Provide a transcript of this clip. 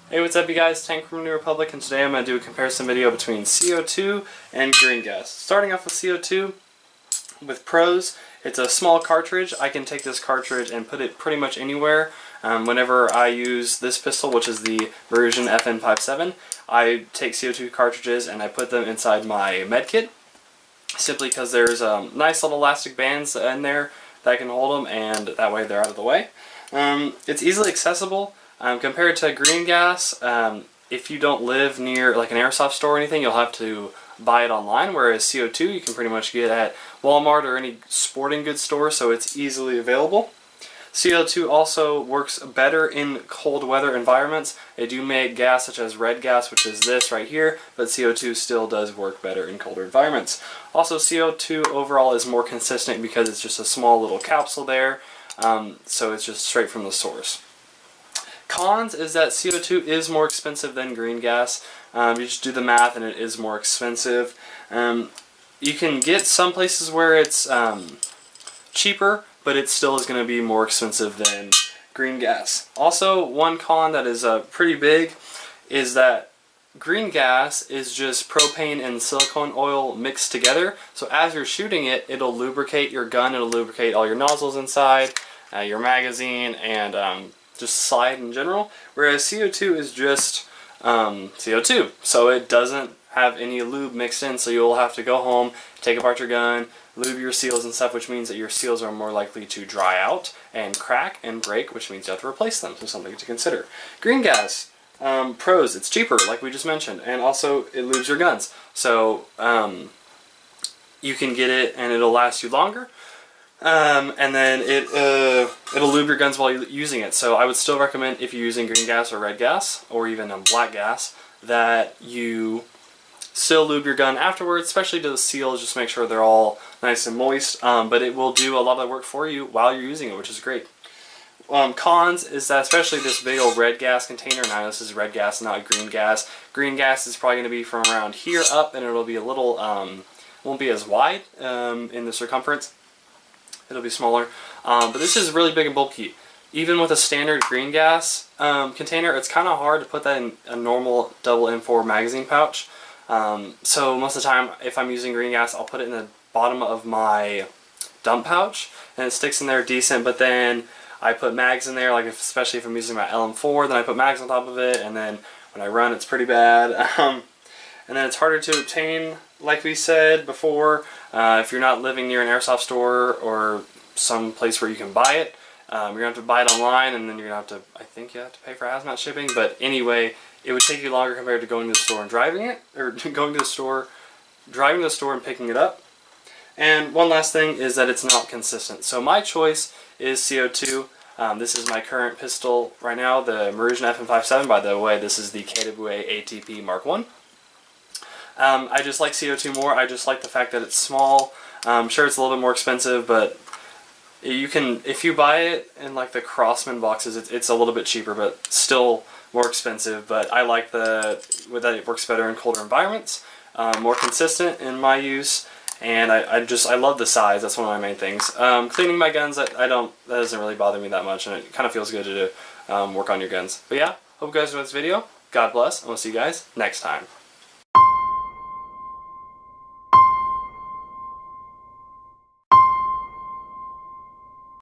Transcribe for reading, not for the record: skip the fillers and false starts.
Hey, what's up you guys? Tank from New Republic, and today I'm going to do a comparison video between CO2 and green gas. Starting off with CO2, with pros, it's a small cartridge. I can take this cartridge and put it pretty much anywhere. Whenever I use this pistol, which is the version FN57, I take CO2 cartridges and I put them inside my med kit, simply because there's nice little elastic bands in there that can hold them, and that way they're out of the way. It's easily accessible. Compared to green gas, if you don't live near like an airsoft store or anything, you'll have to buy it online, whereas CO2 you can pretty much get at Walmart or any sporting goods store, so it's easily available. CO2 also works better in cold weather environments. They do make gas such as red gas, which is this right here, but CO2 still does work better in colder environments. Also, CO2 overall is more consistent because it's just a small little capsule there, so it's just straight from the source. Cons is that CO2 is more expensive than green gas. You just do the math and it is more expensive. You can get some places where it's cheaper, but it still is going to be more expensive than green gas. Also, one con that is pretty big is that green gas is just propane and silicone oil mixed together. So as you're shooting it, it'll lubricate your gun, it'll lubricate all your nozzles inside, your magazine, and just slide in general, whereas CO2 is just CO2, so it doesn't have any lube mixed in, so you'll have to go home, take apart your gun, lube your seals and stuff, which means that your seals are more likely to dry out and crack and break, which means you have to replace them, so something to consider. Green gas, pros, it's cheaper, like we just mentioned, and also it lubes your guns, so you can get it and it'll last you longer. And then it'll lube your guns while you're using it. So I would still recommend, if you're using green gas or red gas, or even black gas, that you still lube your gun afterwards, especially to the seals. Just make sure they're all nice and moist. But it will do a lot of the work for you while you're using it, which is great. Cons is that especially this big old red gas container, now this is red gas, not green gas. Green gas is probably going to be from around here up, and it'll be a little, won't be as wide in the circumference. It'll be smaller, but this is really big and bulky. Even with a standard green gas container, it's kind of hard to put that in a normal double M4 magazine pouch. So most of the time, if I'm using green gas, I'll put it in the bottom of my dump pouch, and it sticks in there decent, but then I put mags in there, like especially if I'm using my LM4, then I put mags on top of it, and then when I run, it's pretty bad. And then it's harder to obtain, like we said before, if you're not living near an airsoft store or some place where you can buy it. You're going to have to buy it online, and then you're going to have to, I think you have to pay for hazmat shipping, but anyway, it would take you longer compared to going to the store and driving it, or going to the store, driving to the store and picking it up. And one last thing is that it's not consistent. So my choice is CO2. This is my current pistol right now, the Immersion FN57. By the way, this is the KWA ATP Mark I. I just like CO2 more. I just like the fact that it's small. I'm sure it's a little bit more expensive, but you can, if you buy it in like the Crossman boxes, it's a little bit cheaper, but still more expensive. But I like that it works better in colder environments, more consistent in my use, and I love the size. That's one of my main things. Cleaning my guns, that doesn't really bother me that much, and it kind of feels good to work on your guns. But yeah, hope you guys enjoyed this video. God bless, and we'll see you guys next time.